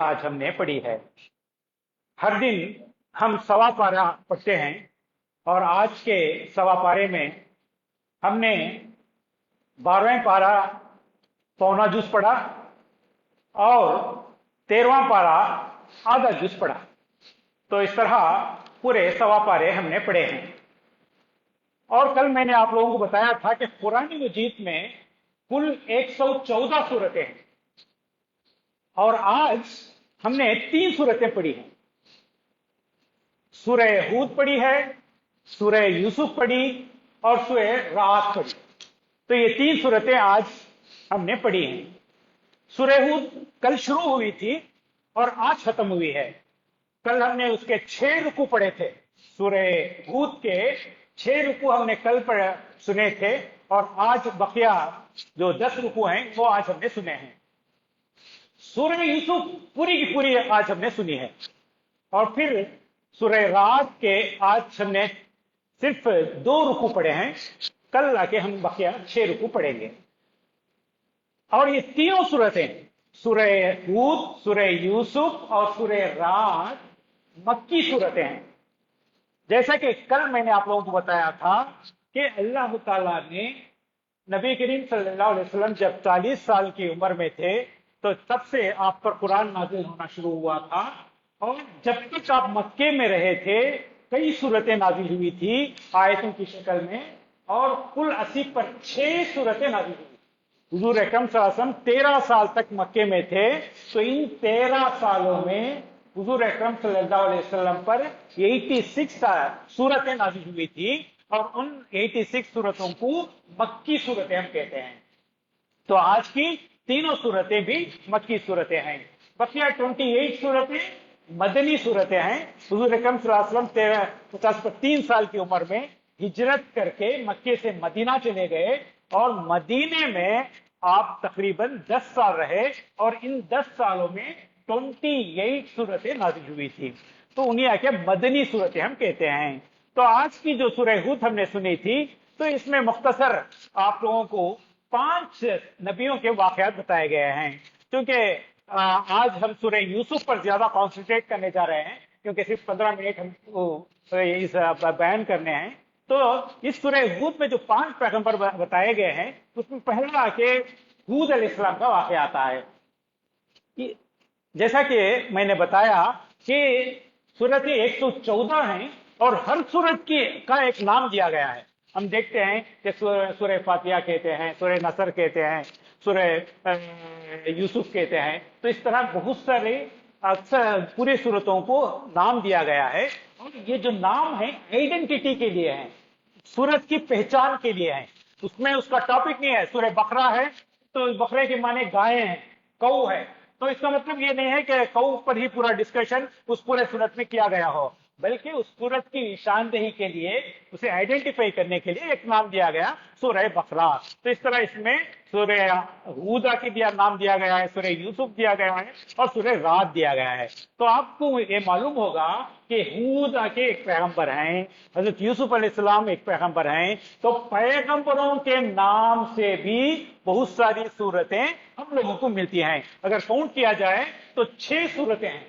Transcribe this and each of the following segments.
आज हमने पढ़ी है। हर दिन हम सवा पारा पढ़ते हैं और आज के सवा पारे में हमने 12वें पारा पौना जूस पढ़ा और 13वां पारा आधा जूस पढ़ा। तो इस तरह पूरे सवा पारे हमने पढ़े हैं। और कल मैंने आप लोगों को बताया था कि कुरान मजीद में कुल 114 सूरतें हैं और आज हमने 3 सूरतें पढ़ी हैं। सूरह हूद पढ़ी है, सूरह यूसुफ पढ़ी और सूरह रात पढ़ी। तो ये 3 सूरतें आज हमने पढ़ी हैं। सूरह हूद कल शुरू हुई थी और आज खत्म हुई है। कल हमने उसके 6 रुकू पढ़े थे। सूरह हूद के 6 रुकू हमने कल सुने थे और आज बकिया जो 10 रुकू हैं वो आज हमने सुने हैं। सूरह यूसुफ पूरी की पूरी आज हमने सुनी है और फिर सूरह रात के आज हमने सिर्फ 2 रुकू पढ़े हैं। कल आके हम बकिया 6 रुकू पढ़ेंगे। और ये तीनों सूरतें सूरह हूद, सूरह यूसुफ और सूरह रात मक्की सूरतें हैं। जैसा कि कल मैंने आप लोगों को बताया था कि अल्लाह ताला ने नबी करीम सल्लल्लाहु अलैहि वसल्लम जब 40 साल की उम्र में थे तो तब से आप पर कुरान नाजिल होना शुरू हुआ था और जब तक आप मक्के में रहे थे कई सूरतें नाजिल हुई थी आयतों की शक्ल में और कुल 80 पर 6 सूरतें नाजिल हुई। हुजूर अकरम सल्लल्लाहु अलैहि वसल्लम 13 साल तक मक्के में थे तो इन 13 सालों में हुजूर अकरम सल्लल्लाहु अलैहि वसल्लम पर 86 सूरतें नाजिल हुई थी और उन 86 सूरतों को मक्की सूरतें हम कहते हैं। तो आज की तीनों सूरतें भी मक्की सूरतें हैं। बकिया 28 सूरतें मदनी सूरतें हैं। हुजूर अकरम सल्लल्लाहु अलैहि वसल्लम 53 साल की उम्र में हिजरत करके मक्के से मदीना चले गए और मदीने में आप तकरीबन 10 साल रहे और इन 10 सालों में 28 सूरतें नाजिल हुई थी। तो उन्हीं आके मदनी सूरतें हम कहते हैं। तो आज की जो सूरह हूद हमने सुनी थी तो इसमें मुख्तसर आप लोगों को 5 नबियों के वाकयात बताए गए हैं। क्योंकि आज हम सूरह यूसुफ पर ज्यादा कॉन्सेंट्रेट करने जा रहे हैं क्योंकि सिर्फ 15 मिनट हम इस बयान करने हैं। तो इस सूरह हूद में जो 5 पैगंबर बताए गए हैं उसमें पहला आके हूद अलैहिस्सलाम का वाकया आता है। जैसा कि मैंने बताया कि सूरतें 114 हैं और हर सूरत का एक नाम दिया गया है। हम देखते हैं कि सूरह फातिहा कहते हैं, सूरह नसर कहते हैं, सूरह यूसुफ कहते हैं। तो इस तरह बहुत सारे अक्सर पूरी सूरतों को नाम दिया गया है और ये जो नाम है आइडेंटिटी के लिए है, सूरत की पहचान के लिए है। उसमें उसका टॉपिक नहीं है। सूरह बकरा है तो बकरे के माने गाय है, कौ है। तो इसका मतलब ये नहीं है कि कौ पर ही पूरा डिस्कशन उस पूरे सूरत में किया गया हो, बल्कि उस सूरत की निशानदेही के लिए, उसे आइडेंटिफाई करने के लिए एक नाम दिया गया सूरह बकरा। तो इस तरह इसमें सूरह हूद की दिया नाम दिया गया है, सूरह यूसुफ दिया गया है और सूरह रात दिया गया है। तो आपको ये मालूम होगा कि हूद के एक पैगंबर हैं, हजरत यूसुफ अलैहिस्सलाम एक पैगंबर हैं। तो पैगंबरों के नाम से भी बहुत सारी सूरतें हम लोगों को मिलती हैं। अगर काउंट किया जाए तो 6 सूरतें हैं।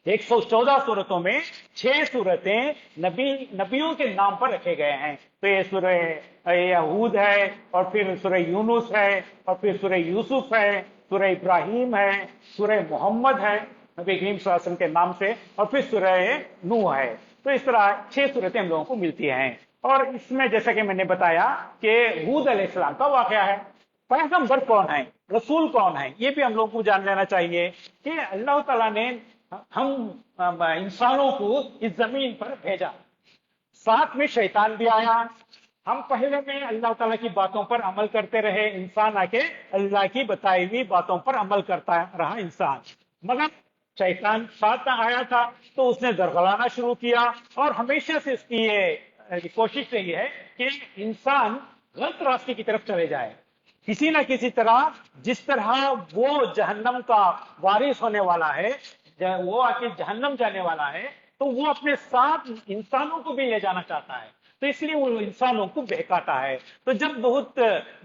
114 सूरतों में 6 सूरतें नबियों के नाम पर रखे गए हैं। तो ये सूरह हूद है और फिर सूरह यूनुस है और फिर सूरह यूसुफ है, सूरह इब्राहिम है, सूरह मोहम्मद है नबी करीम सल्लल्लाहु अलैहि वसल्लम के नाम से, और फिर सूरह नूह है। तो इस तरह 6 सूरतें हम लोगों को मिलती हैं। और इसमें जैसा कि मैंने बताया कि हूद अलैहिस्सलाम का वाकया है। पैगंबर कौन है, रसूल कौन है, ये भी हम लोगों को जान लेना चाहिए कि अल्लाह ताला ने हम इंसानों को इस जमीन पर भेजा, साथ में शैतान भी आया। हम पहले में अल्लाह ताला की बातों पर अमल करते रहे, इंसान आके अल्लाह की बताई हुई बातों पर अमल करता रहा इंसान। मगर शैतान साथ आया था तो उसने दरगलाना शुरू किया और हमेशा से इसकी ये कोशिश रही है कि इंसान गलत रास्ते की तरफ चले जाए किसी ना किसी तरह। जिस तरह वो जहन्नम का वारिस होने वाला है, वो आके जहन्नम जाने वाला है, तो वो अपने साथ इंसानों को भी ले जाना चाहता है। तो इसलिए वो इंसानों को बहकाता है। तो जब बहुत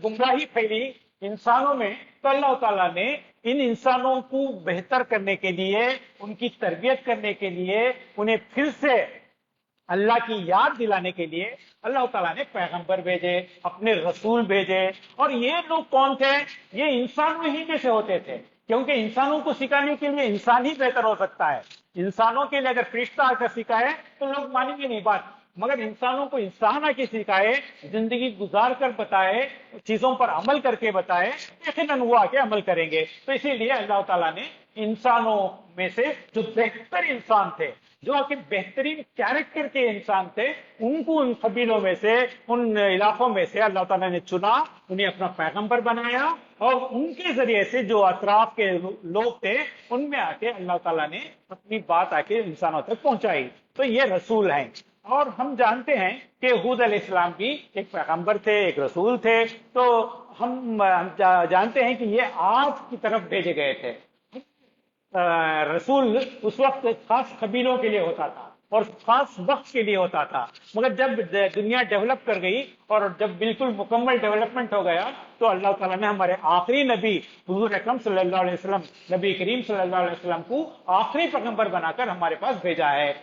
गुमराही फैली इंसानों में तो अल्लाह ताला ने इन इंसानों को बेहतर करने के लिए, उनकी तरबियत करने के लिए, उन्हें फिर से अल्लाह की याद दिलाने के लिए अल्लाह ताला ने पैगंबर भेजे, अपने रसूल भेजे। और ये लोग कौन थे? ये इंसानों ही में से होते थे, क्योंकि इंसानों को सिखाने के लिए इंसान ही बेहतर हो सकता है। इंसानों के लिए अगर फरिश्ता आकर सिखाए तो लोग मानेंगे नहीं बात, मगर इंसानों को इंसान आके सिखाए, जिंदगी गुजार कर बताए, चीजों पर अमल करके बताए, यकीनन वो आके अमल करेंगे। तो इसीलिए अल्लाह ताला ने इंसानों में से जो बेहतर इंसान थे, जो आपके बेहतरीन कैरेक्टर के इंसान थे, उनको उन कबीलों में से, उन इलाकों में से अल्लाह ताला ने चुना, उन्हें अपना पैगंबर बनाया, और उनके जरिए से जो अतराफ के लोग थे उनमें आके अल्लाह ताला ने अपनी बात आके इंसानों तक पहुंचाई। तो ये रसूल हैं। और हम जानते हैं कि हूद अलैहिस्सलाम भी एक पैगंबर थे, एक रसूल थे। तो हम जानते हैं कि ये आग की तरफ भेजे गए थे। रसूल उस वक्त खास कबीलों के लिए होता था और खास वक्त के लिए होता था, मगर जब दुनिया डेवलप कर गई और जब बिल्कुल मुकम्मल डेवलपमेंट हो गया तो अल्लाह ताला ने हमारे आखिरी नबी हुजूर अकरम सल्लल्लाहु अलैहि वसल्लम, नबी करीम सल्लल्लाहु अलैहि वसल्लम को आखिरी पैगंबर बनाकर हमारे पास भेजा है।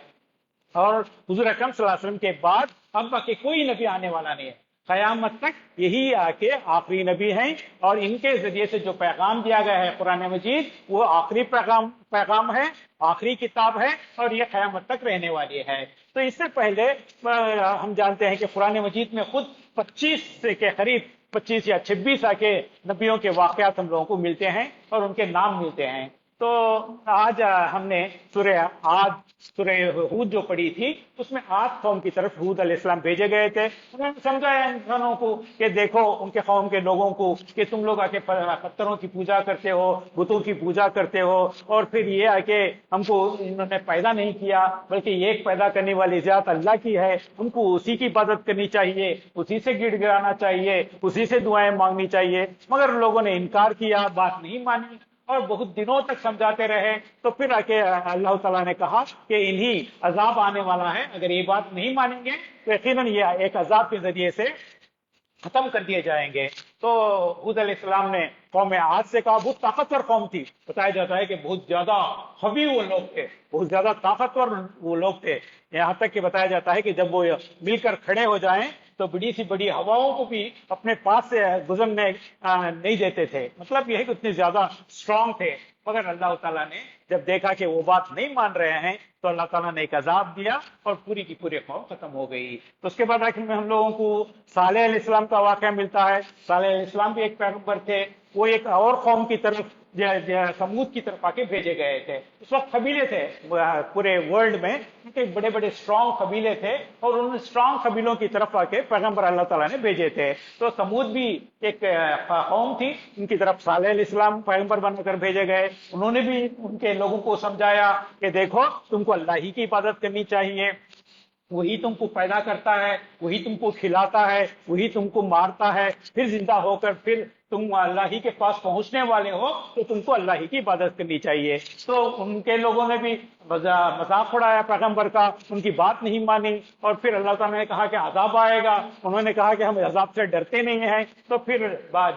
और हुजूर अकरम सल्लल्लाहु अलैहि वसल्लम के बाद अब बाकी कोई नबी आने वाला नहीं है, कयामत तक यही आके आखिरी नबी हैं। और इनके जरिए से जो पैगाम दिया गया है कुरान मजीद, वो आखिरी पैगाम है, आखिरी किताब है, और ये कयामत तक रहने वाली है। तो इससे पहले हम जानते हैं कि कुरान मजीद में खुद 25 के करीब 25 या 26 आके नबियों के वाकयात हम लोगों को मिलते हैं और उनके नाम मिलते हैं। तो आज हमने सूरह हूद जो पढ़ी थी, उसमें आद कौम की तरफ हूद अलैहिस्सलाम भेजे गए थे। उन्होंने समझाया इंसानों को कि देखो, उनके कौम के लोगों को, कि तुम लोग आके पत्थरों की पूजा करते हो, बुतों की पूजा करते हो, और फिर ये आके हमको इन्होंने पैदा नहीं किया, बल्कि ये पैदा करने वाली ज़ात अल्लाह की है, हमको उसी की इबादत करनी चाहिए, उसी से गिड़गिड़ाना चाहिए, उसी से दुआएं मांगनी चाहिए। मगर लोगों ने इनकार किया, बात नहीं मानी और बहुत दिनों तक समझाते रहे। तो फिर आके अल्लाह ताला ने कहा कि इन्हीं अजाब आने वाला है, अगर ये बात नहीं मानेंगे तो यकीनन ये एक अजाब के जरिए से खत्म कर दिए जाएंगे। तो हूद अलैहिस्सलाम ने कौम आद से कहा, बहुत ताकतवर कौम थी, बताया जाता है कि बहुत ज्यादा हवी वो लोग थे, बहुत ज्यादा ताकतवर वो लोग थे। यहाँ तक कि बताया जाता है कि जब वो मिलकर खड़े हो जाएं तो बड़ी सी बड़ी हवाओं को भी अपने पास से गुजरने नहीं देते थे। मतलब यह है कि उतने ज्यादा स्ट्रांग थे। मगर अल्लाह ताला ने जब देखा कि वो बात नहीं मान रहे हैं तो अल्लाह ताला ने एक अजाब दिया और पूरी की पूरी कौम खत्म हो गई। तो उसके बाद आखिर में हम लोगों को सालेह अलैहिस्सलाम का वाक़या मिलता है। सालेह अलैहिस्सलाम भी एक पैगंबर थे, वो एक और कौम की तरफ समूद की तरफ आके भेजे गए थे। उस वक्त कबीले थे पूरे वर्ल्ड में, उनके बड़े बड़े स्ट्रांग कबीले थे और उन स्ट्रांग कबीलों की तरफ आके पैगंबर अल्लाह ताला ने भेजे थे। तो समूद भी एक कौम थी, उनकी तरफ सालेह अलैहिस्सलाम पैगंबर बनकर भेजे गए। उन्होंने भी उनके लोगों को समझाया कि देखो, तुमको अल्लाह ही की इबादत करनी चाहिए, वही तुमको पैदा करता है, वही तुमको खिलाता है, वही तुमको मारता है, फिर जिंदा होकर फिर तुम अल्लाह ही के पास पहुंचने वाले हो, तो तुमको अल्लाह ही की इबादत करनी चाहिए। तो उनके लोगों ने भी मजाक उड़ाया पैगंबर का, उनकी बात नहीं मानी और फिर अल्लाह ताला ने कहा कि अजाब आएगा। उन्होंने कहा कि हम अजाब से डरते नहीं हैं। तो फिर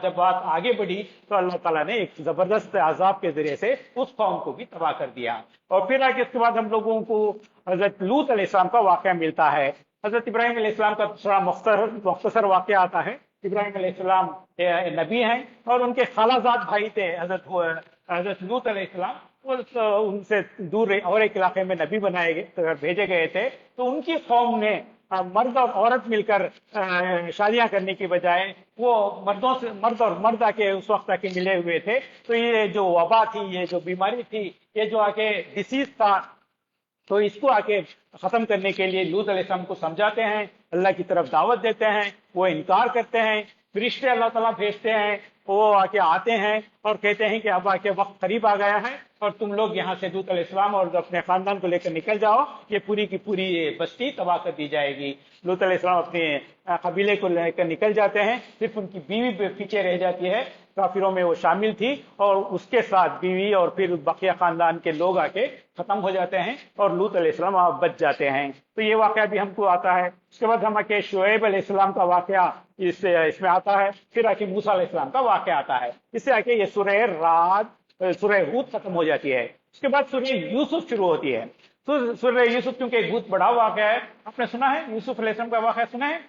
जब बात आगे बढ़ी तो अल्लाह ताला ने एक जबरदस्त अजाब के जरिए से उस कौम को भी तबाह कर दिया। और फिर आगे इसके बाद हम लोगों को हजरत लूत अलैहिस्सलाम का वाक़या मिलता है। हजरत इब्राहिम अलैहिस्सलाम का दूसरा मुख्तसर वाक़या आता है। इब्राहिम अलैहिस्सलाम नबी हैं और उनके खालाजाद भाई थे हजरत लूत अलैहिस्सलाम, उनसे दूर और एक इलाके में नबी बनाए गए, तो भेजे गए थे। तो उनकी कौम ने मर्द और औरत मिलकर शादियां करने की बजाय वो मर्द और मर्द आके उस वक्त आके मिले हुए थे। तो ये जो वबा थी, ये जो बीमारी थी, ये जो आके डिसीज था, तो इसको आके खत्म करने के लिए लूत अलैहिस्सलाम को समझाते हैं, अल्लाह की तरफ दावत देते हैं, वो इनकार करते हैं। फरिश्ते अल्लाह ताला भेजते हैं, वो आके आते हैं और कहते हैं कि अब आके वक्त करीब आ गया है और तुम लोग यहाँ से लूत अलैहिस्सलाम और अपने खानदान को लेकर निकल जाओ, ये पूरी की पूरी बस्ती तबाह कर दी जाएगी। लूत अलैहिस्सलाम अपने कबीले को लेकर निकल जाते हैं, सिर्फ उनकी बीवी पीछे रह जाती है, काफिरों में वो शामिल थी, और उसके साथ बीवी और फिर बकिया खानदान के लोग आके खत्म हो जाते हैं और लूत अलैहिस्सलाम बच जाते हैं। तो ये वाकया भी हमको आता है। उसके बाद हम आके शुएब अलैहिस्सलाम का वाकया इसमें आता है। फिर आके मूसा अलैहिस्सलाम का वाकया आता है। इससे आके ये सूरह राद सूरह हूद खत्म हो जाती है। उसके बाद सूरह यूसुफ शुरू होती है। तो सूरह यूसुफ क्योंकि एक बहुत बड़ा वाक़या है, आपने सुना है यूसुफ अलैहिस्सलाम का वाक़या सुना है?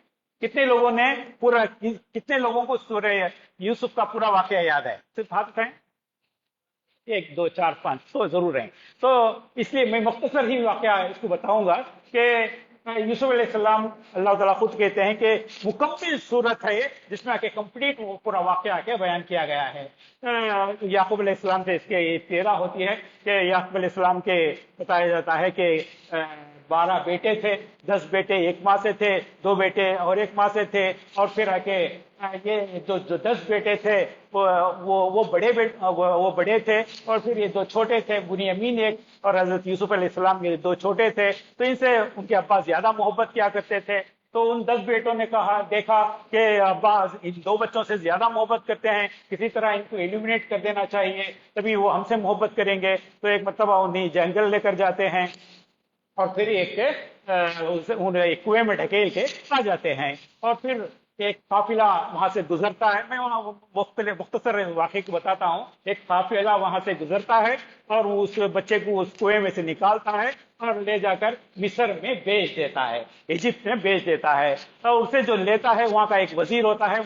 कितने लोगों ने कितने लोगों को सूरह यूसुफ का पूरा वाक़या याद है? सिर्फ हाथ उठाएं। एक दो चार पांच तो जरूर हैं। तो इसलिए मैं मुख्तसर ही वाक़या इसको बताऊंगा कि यूसुफ अलैहिस्सलाम, अल्लाह ताला खुद कहते हैं कि मुकम्मल सूरत है जिसमें आके कंप्लीट वो पूरा वाक़या आके बयान किया गया है। याकूब अलैहिस्सलाम से इसके इब्तिदा होती है कि याकूब अलैहिस्सलाम के बताया जाता है कि 12 बेटे थे, 10 बेटे एक माँ से थे, 2 बेटे और एक माँ से थे, और फिर आके ये जो 10 बेटे थे वो बड़े थे, और फिर ये 2 छोटे थे, बुनियामीन एक और हजरत यूसुफ अलैहिस्सलाम, ये 2 छोटे थे। तो इनसे उनके अब्बा ज्यादा मोहब्बत किया करते थे। तो उन 10 बेटों ने देखा कि अब्बा इन 2 बच्चों से ज्यादा मोहब्बत करते हैं, किसी तरह इनको एलिमिनेट कर देना चाहिए, तभी वो हमसे मोहब्बत करेंगे। तो एक मरतबा उन्हें जंगल लेकर जाते हैं और फिर उन्हें एक कुएं में ढकेल के आ जाते हैं, और फिर एक काफिला वहां से गुजरता है। मैं मुख्तसर वाक़े को बताता हूँ। एक काफिला वहां से गुजरता है और वो उस बच्चे को उस कुएं में से निकालता है और ले जाकर मिस्र में बेच देता है, इजिप्ट में बेच देता है। और उसे जो लेता है वहां का एक वजीर होता है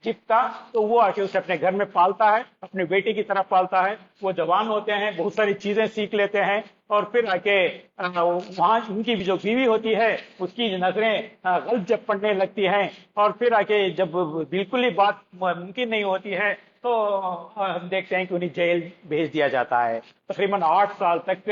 इजिप्ट का, तो वो आके उसे अपने घर में पालता है, अपने बेटे की तरह पालता है। वो जवान होते हैं, बहुत सारी चीजें सीख लेते हैं, और फिर आके वहां उनकी जो बीवी होती है उसकी नजरें गलत जब पड़ने लगती हैं, और फिर आके जब बिल्कुल ही बात मुमकिन नहीं होती है तो हम देखते हैं कि उन्हें जेल भेज दिया जाता है। तकरीबन 8 साल तक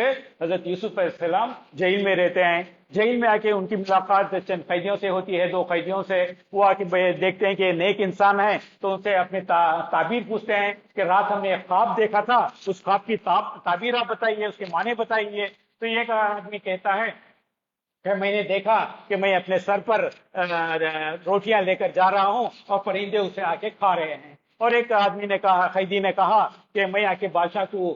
हजरत यूसुफ अलैहिस्सलाम जेल में रहते हैं। जेल में आके उनकी मुलाकात चंद कैदियों से होती है, 2 कैदियों से। वो आके देखते हैं कि नेक इंसान है, तो उनसे अपने ताबीर पूछते हैं कि रात हमने एक ख्वाब देखा था, उस ख्वाब की ताबीर आप बताइए, उसके माने बताइए। तो एक आदमी कहता है कि मैंने देखा कि मैं अपने सर पर रोटियां लेकर जा रहा हूं और परिंदे उसे आके खा रहे हैं। और एक आदमी ने कहा, कैदी ने कहा कि मैं आके बादशाह को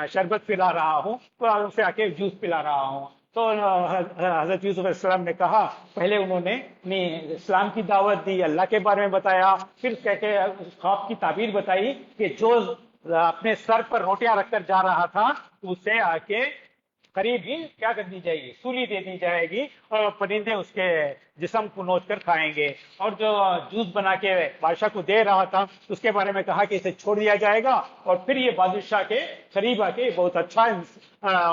शरबत पिला रहा हूँ, तो उसे आके जूस पिला रहा हूँ। तो हजरत यूसुफ अलैहिस्सलाम ने कहा, पहले उन्होंने इस्लाम की दावत दी, अल्लाह के बारे में बताया, फिर कहते उस ख्वाब की ताबीर बताई कि जो अपने सर पर रोटियां रखकर जा रहा था उसे आके करीब ही क्या कर दी जाएगी, सूली दे दी जाएगी, और परिंदे उसके जिस्म को नोच कर खाएंगे। और जो जूस बना के बादशाह को दे रहा था उसके बारे में कहा कि इसे छोड़ दिया जाएगा, और फिर ये बादशाह के करीब आके बहुत अच्छा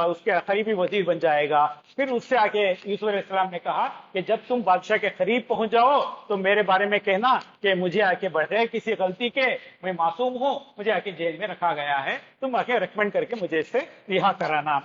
उसके करीबी वजीर बन जाएगा। फिर उससे आके यूसुफ अलैहिस्सलाम ने कहा कि जब तुम बादशाह के करीब पहुंच जाओ तो मेरे बारे में कहना कि मुझे आके बगैर किसी गलती के, मैं मासूम हूं, मुझे आके जेल में रखा गया है, तुम आके रिकमेंड करके मुझे इससे रिहा कराना।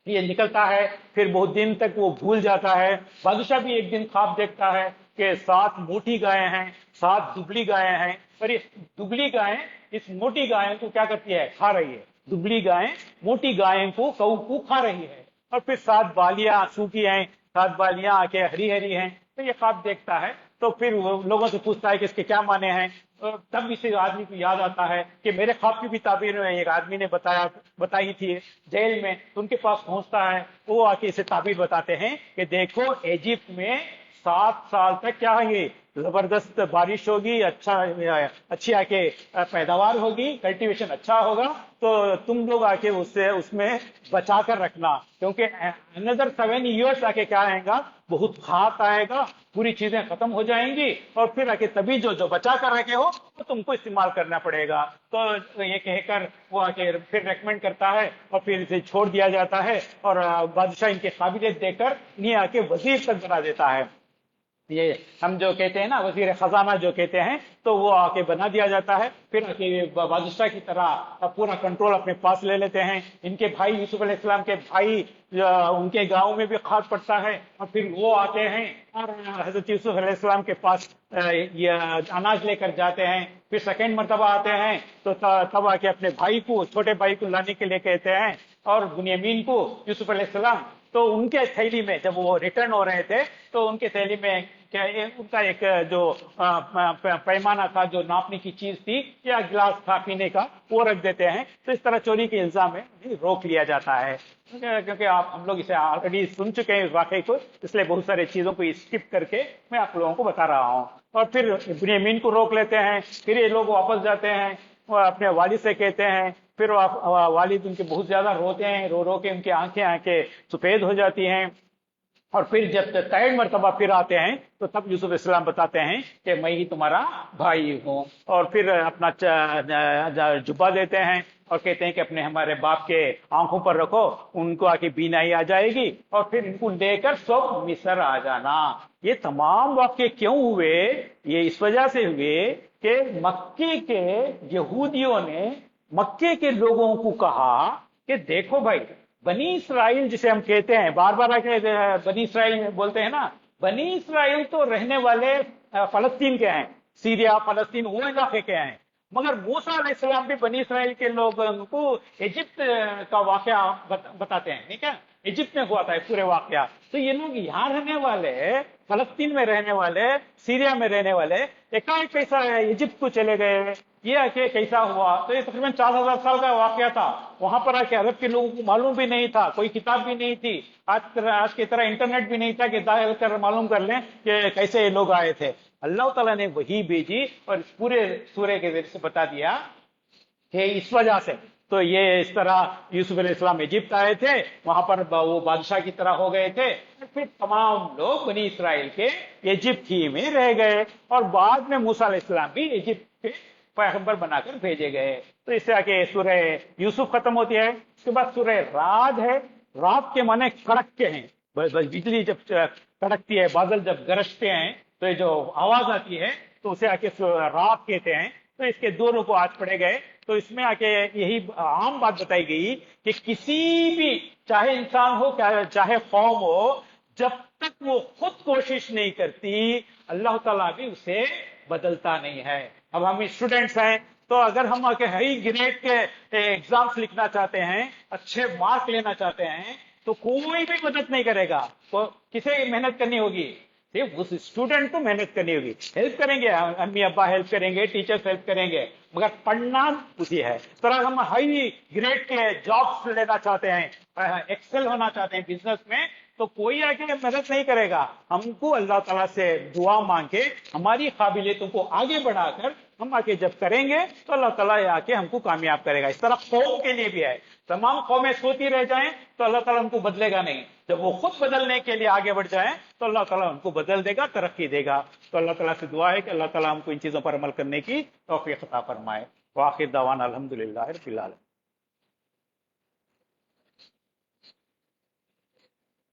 ये निकलता है, फिर बहुत दिन तक वो भूल जाता है। बादशाह भी एक दिन ख्वाब देखता है कि 7 मोटी गायें हैं, 7 दुबली गायें हैं, और ये दुबली गायें इस मोटी गाय को क्या करती है, खा रही है। दुबली गायें मोटी गायें को कऊ को खा रही है, और फिर 7 बालियां सूखी हैं, 7 बालियां आके हरी हरी हैं। तो ये ख्वाब देखता है, तो फिर वो लोगों से पूछता है कि इसके क्या माने हैं। तब इसे आदमी को याद आता है कि मेरे ख्वाब की भी ताबीर में एक आदमी ने बताई थी जेल में। तो उनके पास पहुंचता है, वो आके इसे ताबीर बताते हैं कि देखो इजिप्ट में 7 साल तक क्या है, ये जबरदस्त बारिश होगी, अच्छी आके पैदावार होगी, कल्टीवेशन अच्छा होगा, तो तुम लोग आके उसमें बचा कर रखना, क्योंकि अनदर 7 ईयर्स आके क्या आएगा, बहुत खाक आएगा, पूरी चीजें खत्म हो जाएंगी, और फिर आके तभी जो बचा कर रखे हो तो तुमको इस्तेमाल करना पड़ेगा। तो ये कहकर वो आके फिर रेकमेंड करता है, और फिर इसे छोड़ दिया जाता है, और बादशाह इनके काबिलियत देकर इन्हें आके वजीर तक बना देता है। ये हम जो कहते हैं ना वजीर खजाना जो कहते हैं, तो वो आके बना दिया जाता है। फिर आके बादशाह की तरह पूरा कंट्रोल अपने पास ले लेते हैं। इनके भाई यूसुफ अलैहिस्सलाम के भाई उनके गांव में भी खाद पड़ता है, और फिर वो आते हैं और हजरत यूसुफ अलैहिस्सलाम के पास ये अनाज लेकर जाते हैं। फिर सेकेंड मरतबा आते हैं तो तब आके अपने भाई को, छोटे भाई को लाने के लिए कहते हैं, और बुनियामीन को यूसुफ अलैहिस्सलाम, तो उनके थैली में जब वो रिटर्न हो रहे थे तो उनके थैली में क्या उनका एक जो पैमाना था, जो नापने की चीज थी या गिलास था पीने का, वो रख देते हैं। तो इस तरह चोरी के इल्जाम में रोक लिया जाता है, क्योंकि हम लोग इसे ऑलरेडी सुन चुके हैं इस वाकई को, इसलिए बहुत सारी चीजों को स्किप करके मैं आप लोगों को बता रहा हूँ। और फिर बुनियामीन को रोक लेते हैं, फिर ये लोग वापस जाते हैं। वो अपने वालिद से कहते हैं, फिर वालिद उनके बहुत ज्यादा रोते हैं, रो रो के उनकी आंखें आंखें सफेद हो जाती हैं। और फिर जब तय मरतबा फिर आते हैं तो तब यूसुफ इस्लाम बताते हैं कि मैं ही तुम्हारा भाई हूँ। और फिर अपना जुब्बा देते हैं और कहते हैं कि अपने हमारे बाप के आंखों पर रखो, उनको आके बीनाई आ जाएगी, और फिर इनको लेकर सब मिस्र आ जाना। ये तमाम वाक्य क्यों हुए? ये इस वजह से हुए कि मक्के के यहूदियों ने मक्के के लोगों को कहा कि देखो भाई, बनी इसराइल जिसे हम कहते हैं, बार बार आके बनी इसराइल बोलते हैं ना, बनी इसराइल तो रहने वाले फलस्तीन के हैं, सीरिया फलस्तीन वो इलाके के हैं। मगर मूसा अलैहिस्सलाम भी बनी इसराइल के लोगों को इजिप्ट का वाकया बताते हैं, ठीक है, इजिप्ट में हुआ था पूरे वाकया। तो ये लोग यहाँ रहने वाले, फलस्तीन में रहने वाले, सीरिया में रहने वाले, एकाएक कैसा इजिप्ट को चले गए, ये आके कैसा हुआ? तो ये तकरीबन 4000 साल का वाकया था। वहां पर आके अरब के लोगों को मालूम भी नहीं था, कोई किताब भी नहीं थी, आज की तरह इंटरनेट भी नहीं था कि दाखिल कर मालूम कर लें कि कैसे ये लोग आए थे। अल्लाह ताला ने वही भेजी और इस पूरे सूरह के जरिए से बता दिया कि इस वजह से तो ये इस तरह यूसुफ अलैहिस्सलाम इजिप्ट आए थे, वहां पर वो बादशाह की तरह हो गए थे, फिर तमाम लोग बनी इसराइल के इजिप्ट ही में रह गए, और बाद में मूसा अलैहिस्सलाम भी इजिप्ट के पैगंबर बनाकर भेजे गए। तो इससे आके सूरह यूसुफ खत्म होती है। इसके बाद सूरह राद है। रात के माने कड़कते हैं, बिजली जब कड़कती है, बादल जब गरजते हैं तो ये जो आवाज आती है तो उसे आके रात कहते हैं। तो इसके दो रुकू आज पढ़े गए। तो इसमें आके यही आम बात बताई गई कि किसी भी, चाहे इंसान हो चाहे कौम हो, जब तक वो खुद कोशिश नहीं करती, अल्लाह ताला भी उसे बदलता नहीं है। अब हम स्टूडेंट्स हैं, तो अगर हम आके हाई ग्रेड के एग्जाम्स लिखना चाहते हैं, अच्छे मार्क लेना चाहते हैं, तो कोई भी मदद नहीं करेगा। तो किसे मेहनत करनी होगी? सिर्फ उस स्टूडेंट को मेहनत करनी होगी। हेल्प करेंगे, अम्मी अब्बा हेल्प करेंगे, टीचर्स हेल्प करेंगे, मगर पढ़ना उसी है। इस तरह हम हाई ग्रेड के जॉब्स लेना चाहते हैं, एक्सेल होना चाहते हैं बिजनेस में, तो कोई आके मदद नहीं करेगा। हमको अल्लाह ताला से दुआ मांग के हमारी काबिलियतों को आगे बढ़ाकर हम आके जब करेंगे तो अल्लाह ताला आके हमको कामयाब करेगा। इस तरह कौम के लिए भी है। तमाम कौमें सोती रह जाएं तो अल्लाह ताला उनको बदलेगा नहीं। जब वो खुद बदलने के लिए आगे बढ़ जाएं तो अल्लाह ताला उनको बदल देगा, तरक्की देगा। तो अल्लाह ताला से दुआ है कि अल्लाह ताला हमको इन चीजों पर अमल करने की तौफीक अता फरमाए। वाखिर दावाना अल्हम्दुलिल्लाह रब्बिल आलमीन।